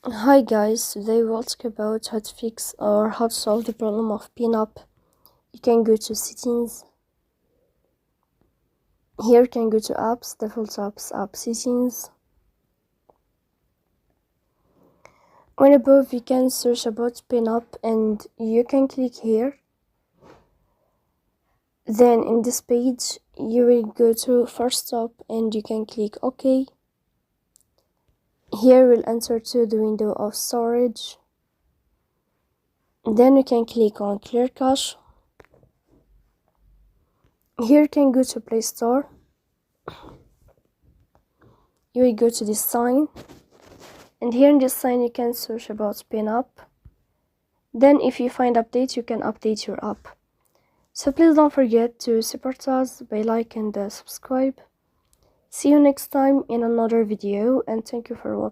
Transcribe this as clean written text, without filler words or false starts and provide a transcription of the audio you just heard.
Hi guys, today we'll talk about how to fix or how to solve the problem of Penup. You can go to settings. Here you can go to apps, default apps, app settings. When above you can search about Penup and you can click here. Then in this page you will go to first stop and you can click OK. Here we'll enter to the window of storage. Then you can click on clear cache. Here you can go to Play Store. You will go to this sign, and here in this sign you can search about Penup. Then if you find updates, you can update your app. So please don't forget to support us by like and subscribe. See you next time in another video, and thank you for watching.